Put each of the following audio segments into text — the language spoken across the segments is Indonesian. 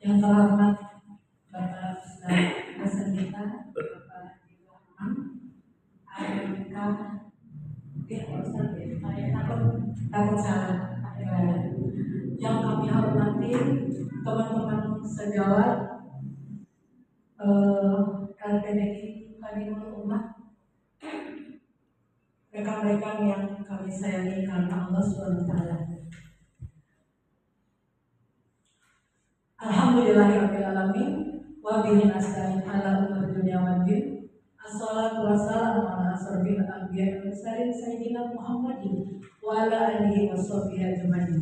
Yang terhormat Bapak dosen kita, Bapak Imam, AMK, saya takut salah. Yang kami hormati teman-teman sejawat LPDI Khadimul Ummah, rekan-rekan yang kami sayangi karena Allah SWT. Alhamdulillahirrahmanirrahim. Wa bihi nasta'in ala umur dunia waddin. Assalatu wassalamu ala asrofil anbiya wal mursalin sayyidina Muhammadin wa ala alihi wa sahbihi ajma'in.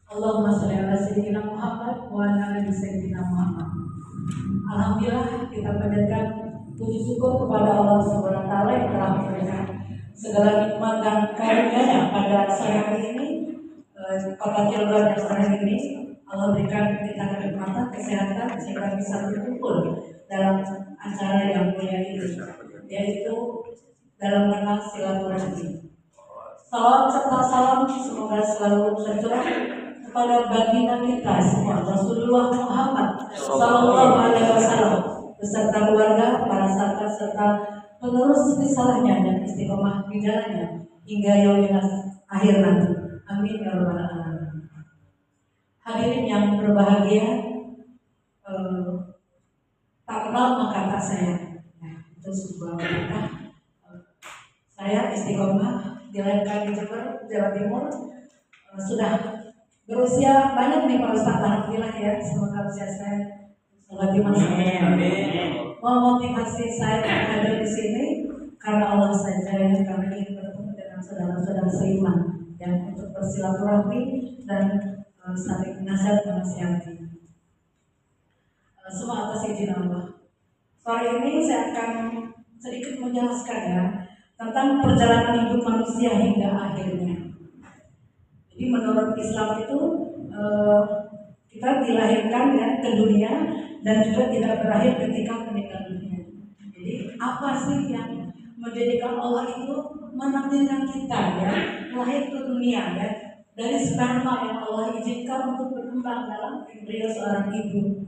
Allahumma shalli ala sayyidina Muhammad wa ala ali sayyidina Muhammad. Alhamdulillah, kita panjatkan puji syukur kepada Allah Subhanahu wa taala yang telah memberikan segala nikmat dan karunia-Nya pada sore hari ini, Kota Cilegon yang sore ini. Allah berikan kita kenikmatan, kesehatan sehingga bisa berkumpul dalam acara yang mulia ini, yaitu dalam rangka silaturahmi. Salam serta salam semoga selalu tercurah kepada baginda kita semua, Rasulullah Muhammad Sallallahu Alaihi Wasallam, beserta keluarga, para sahabat serta penerus risalahnya dan istiqomah di jalannya hingga yaumil akhir nanti. Amin ya rabbal alamin. Hadirin yang berbahagia, tak kenal maka tak sayang. Nah, itu sebuah berkah. Saya istiqomah dilahirkan di Jember, Jawa Timur. Sudah berusia banyak nih Pak Ustadz, alhamdulillah ya. Semoga usia saya semakin memotivasi saya hadir di sini karena Allah saja, ya, karena ingin bertemu dengan saudara-saudara seiman yang untuk bersilaturahmi dan saling nasihat dan nasihati. Semua atas izin Allah. Sore ini saya akan sedikit menjelaskan ya tentang perjalanan hidup manusia hingga akhirnya. Jadi menurut Islam itu kita dilahirkan ya ke dunia dan juga tidak berakhir ketika meninggal dunia. Jadi apa sih yang menjadikan Allah itu menakdirkan kita ya lahir ke dunia ya dari sperma yang Allah izinkan untuk berkembang dalam embrio seorang ibu.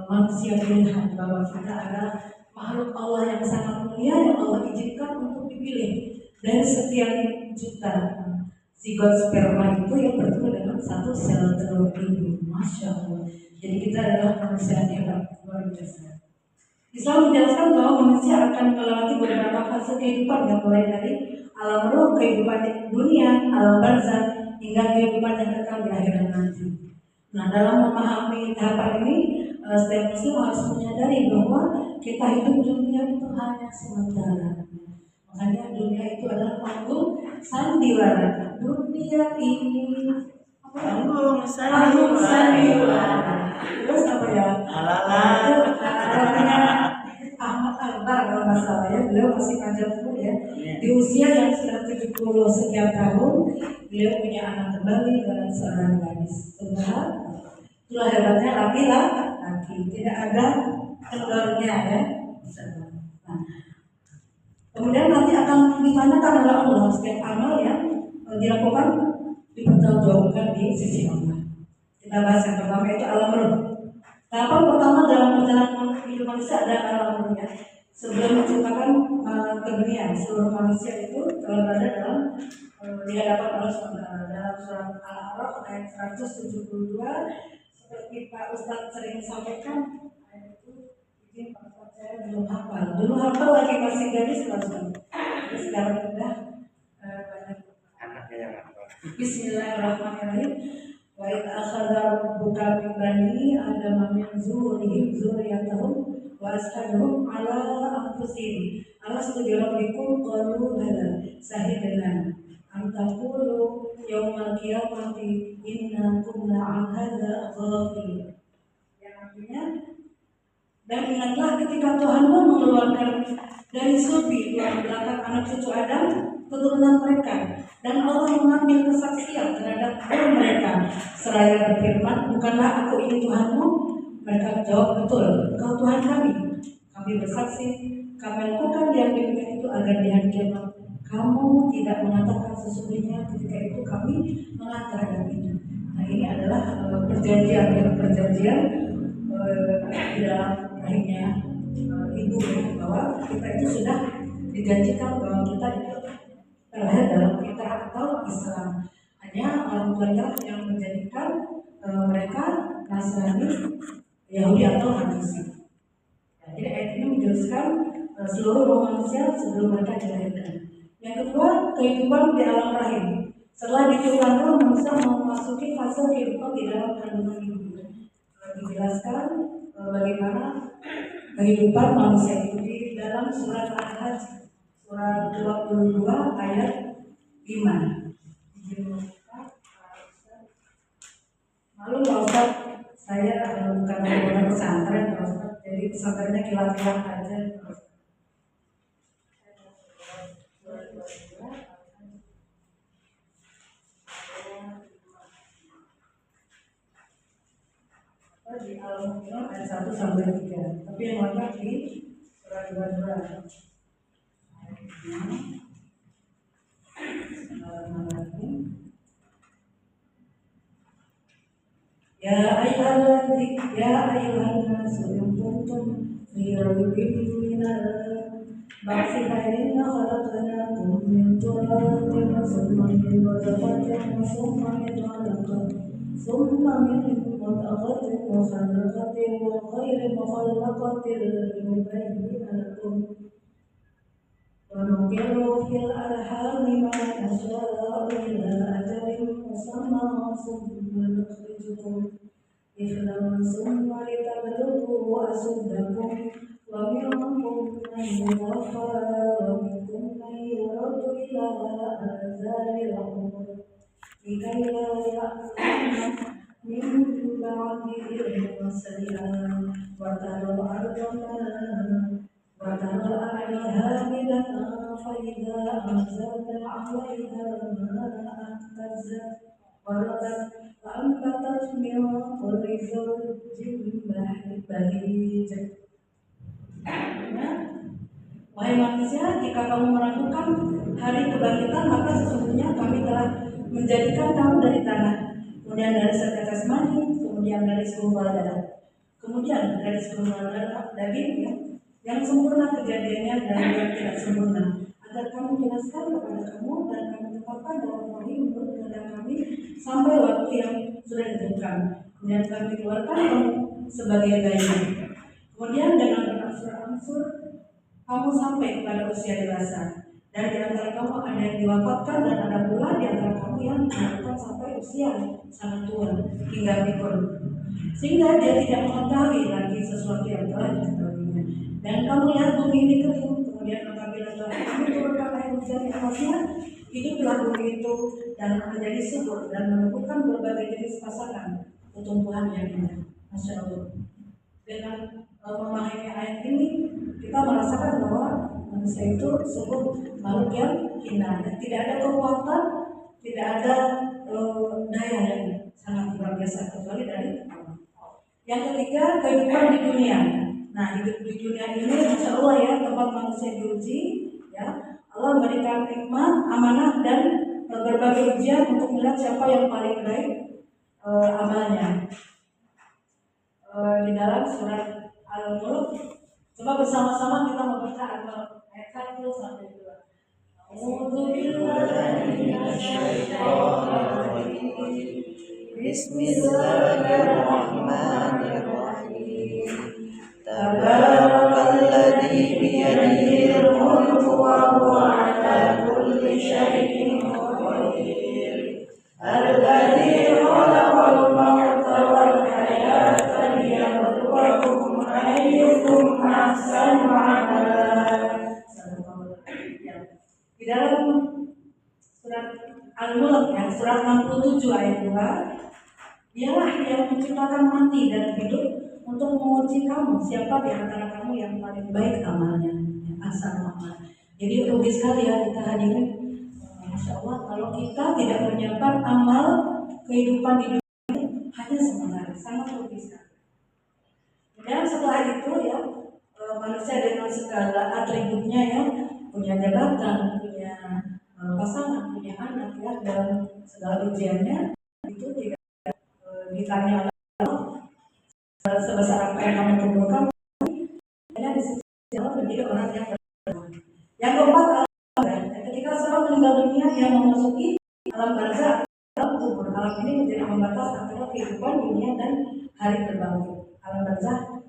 Manusia melihat bahwa kita adalah makhluk Allah yang sangat mulia yang Allah izinkan untuk dipilih dari sekian juta zigot sperma itu yang bertemu dengan satu sel telur ibu. Masya Allah. Jadi kita adalah manusia yang hebat, luar biasa. Islam menjelaskan bahwa manusia akan melewati beberapa fase kehidupan yang mulai dari alam roh, kehidupan dunia, alam barzakh hingga kehidupan yang kekal di akhirat nanti. Nah, dalam memahami tahapan ini, setiap muslim harus menyadari bahwa kita hidup di dunia itu hanya sementara. Makanya dunia itu adalah panggung sandiwara. Dunia ini panggung sandiwara. Terus apa ya? Ahmad Akbar kalau nggak salah ya, beliau masih panjang umur ya. Di usia yang sudah 70 sekian tahun, beliau punya anak kembali dengan seorang gadis. Itulah hebatnya laki-laki, tidak ada kendornya ya. Nah, kemudian nanti akan ditanyakan oleh Allah setiap amal yang dilakukan dipertanggungjawabkan di sisi Allah. Kita bahas yang pertama itu alam roh. Tahapan pertama dalam perjalanan hidup manusia adalah alam rohnya. Sebelum menciptakan ke dunia, seluruh manusia itu telah berada dalam di hadapan Allah SWT. Dalam surat Al-A'raf ayat 172, seperti Pak Ustadz sering sampaikan, ayat itu izin Pak Ustadz saya belum hafal. Dulu hafal lagi masih gadis Pak Ustadz. Jadi sekarang sudah banyak anaknya yang hafal. Bismillahirrahmanirrahim. Wa idh akhadha rabbuka min bani adama min zuhurihim dzurriyyatahum wa ashhadahum ala anfusihim alastu bi rabbikum qalu bala shahidna an taqulu yaumal qiyamati inna kunna an hadza ghafilin. Yang artinya, dan ingatlah ketika Tuhanmu mengeluarkan dari surga tulang belakang anak cucu Adam keturunan mereka, dan Allah mengambil kesaksian terhadap mereka seraya berfirman, bukanlah aku ini Tuhanmu? Mereka jawab, betul, engkau Tuhan kami. Kami bersaksi, kami lakukan yang demikian itu agar di hari kiamat kamu tidak mengatakan sesungguhnya ketika itu kami mengatakan itu. Nah ini adalah perjanjian di dalam rahimnya ibu ya, bahwa kita itu sudah dijanjikan bahwa kita itu terlahir dalam fitrah atau Islam. Hanya orang tuanya yang menjadikan mereka Nasrani, Yahudi atau Majusi. Nah, jadi ayat ini menjelaskan seluruh manusia sebelum mereka dilahirkan. Yang kedua, kehidupan di alam rahim. Setelah diciptakan, manusia memasuki fase kehidupan di dalam kandungan ibu. Dijelaskan bagaimana kehidupan manusia itu di dalam surat Al-Hajj surat 22 ayat 5. Malu Pak Ustaz, saya bukan orang pesantren Pak Ustaz, jadi pesantrennya kilat-kilat aja. Di Al-Mu'minun ayat 1 sampai 3. Tapi yang lengkap di surat 22. Ya ayuhan nasu in kuntum fi raibin minal ba'tsi fa inna khalaqnakum min turabin thumma min nutfatin thumma min 'alaqatin thumma min mudghatin mukhallaqatin wa ghayri mukhallaqatin linubayyina lakum wa nuqirru fil arhami ma nasha'u ila ajalin musamman thumma nukhrijukum iflan thumma litablughu ashuddakum wa minkum man yutawaffa wa minkum man yuraddu ila adzalil umur likai la ya'lamu min ba'di ilmin shay'an wa taral ardana hamidatan fa idza anzalna 'alaiha ma'an ihtazzat wa rabat فأنبتت من كل زوج بهيج. Wahai manusia, jika kamu meragukan hari kebangkitan, maka sesungguhnya kami telah menjadikan kamu dari tanah, kemudian dari setetes mani, kemudian dari segumpal darah, kemudian dari segumpal darah daging yang sempurna kejadiannya dan yang tidak sempurna, agar kamu jelaskan kepada kamu dan kami tetapkan dalam rahim menurut kehendak kami sampai waktu yang sudah ditentukan. Kemudian kami keluarkan kamu sebagai bayi. Kemudian dengan berangsur-angsur kamu sampai kepada usia dewasa. Dan di antara kamu ada yang diwafatkan dan ada pula di antara kamu yang dilakukan sampai usia sangat tua hingga pikun. Sehingga dia tidak mengetahui lagi sesuatu yang telah diketahuinya. Dan kamu lihat bumi ini kering. Kemudian apabila telah kamu turunkan air hujan yang wasiat, hiduplah bumi itu dan menjadi subur dan menumbuhkan berbagai jenis pasangan tumbuhan yang indah. Masya Allah. Dengan memahami ayat ini, kita merasakan bahwa manusia itu sungguh makhluk yang hina. Tidak ada kekuatan, tidak ada daya yang sangat luar biasa kecuali dari Allah. Yang ketiga, kehidupan di dunia. Nah, hidup di dunia ini, Masya Allah ya, tempat manusia diuji, ya. Allah memberikan nikmat, amanah dan berbagai ujian untuk melihat siapa yang paling baik amalnya. Di dalam surat Al-Mulk, coba bersama-sama kita membaca Al-Mulk ayat 1 sampai 2. Bismillahirrahmanirrahim. Tabarakalladzi biyadihil mulku wa huwa ala kulli syai'in qadir. Alladzi khalaqal mauta wal hayata liyabluwakum ayyukum ahsanu amala. Di dalam surat Al-Mulk ya, surat 67 ayat 2, dialah yang menciptakan mati dan hidup untuk menguji kamu siapa di antara kamu yang paling baik amalnya, ahsanu amala. Jadi rugi sekali ya kita hadirin. Masya Allah, kalau kita tidak menyiapkan amal kehidupan di dunia ini hanya sementara, sangat rugi sekali. Dan setelah itu ya, manusia dengan segala atributnya ya, punya jabatan, punya pasangan, punya anak ya, dan segala ujiannya itu tidak logikanya sebesar apa yang kamu kumpulkan, hanya di sisi Allah menjadi orang yang berdoa. Yang keempat, ketika seorang meninggal dunia, dia memasuki alam barzakh, alam kubur. Alam ini menjadi pembatas antara kehidupan dunia dan hari berbangkit. Alam barzakh,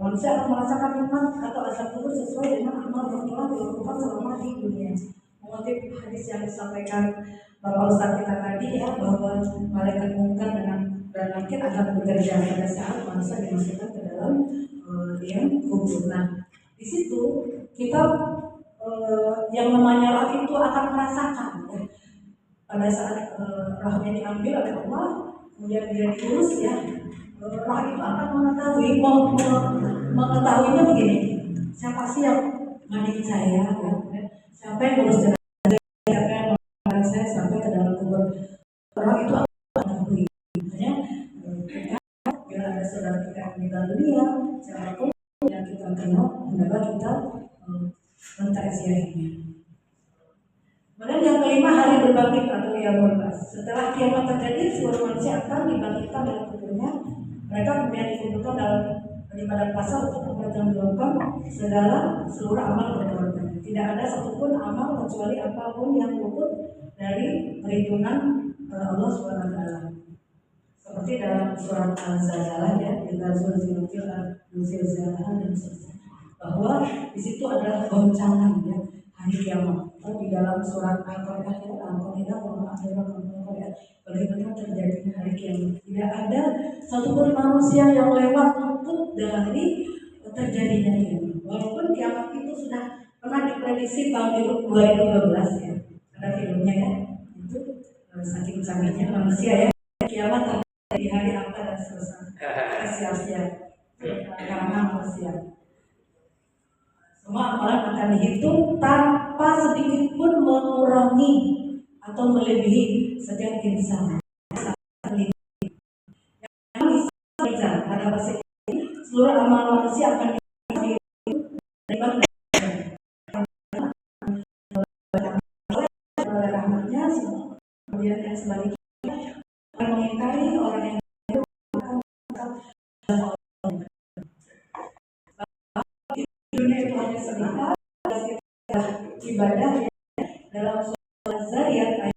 manusia akan merasakan nikmat atau azab kubur sesuai dengan amal yang telah dilakukan selama di dunia. Mengutip hadis yang disampaikan Bapak Ustadz kita tadi ya, bahwa malaikat mungkar dan nakir akan bekerja pada saat manusia dimasukkan ke dalam yang kubur. Nah, di situ kita yang namanya roh itu akan merasakan ya, pada saat rohnya diambil oleh Allah, kemudian dia diurus ya, roh itu akan mengetahuinya begini, siapa sih yang mandi saya ya, siapa yang urus jenazah, siapa yang mengantar saya sampai ke dalam kubur. Roh itu akan mengetahui. Misalnya bila ada saudara kita yang meninggal dunia, siapapun yang kita kenal, hendaklah kita mentakziahnya. Kemudian yang kelima, hari berbangkit atau yaumul ba'ts. Setelah kiamat terjadi, seluruh manusia akan dibangkitkan dalam kuburnya. Mereka kemudian dikumpulkan di badan pasar untuk mempertanggungjawabkan seluruh amal perbuatan. Tidak ada satupun amal kecuali apapun yang luput dari perhitungan Allah SWT. Seperti dalam surat Al-Zalzalah ya, kita Zilzalah dan seterusnya. Bahwa di situ adalah goncangan ya, hari kiamat. Di dalam surat Al-Qari'ah ya, bagaimana terjadinya hari kiamat. Tidak ada satupun manusia yang lewat luput dari terjadinya kiamat. Walaupun kiamat itu sudah pernah diprediksi tahun 2012 ya, ada filmnya ya, itu saking canggihnya manusia ya, kiamat terjadi di hari apa dan seterusnya. Sia-sia karena manusia. Semua amalan akan dihitung tanpa sedikit pun mengurangi atau melebihi setiap insan. Yang bisa pada masa ini, seluruh amal manusia akan dihitung oleh rahmatnya. Kemudian yang sebaliknya akan mengingkari orang yang dunia itu hanya sebentar, ibadah ya, dalam surah Az-Zariyat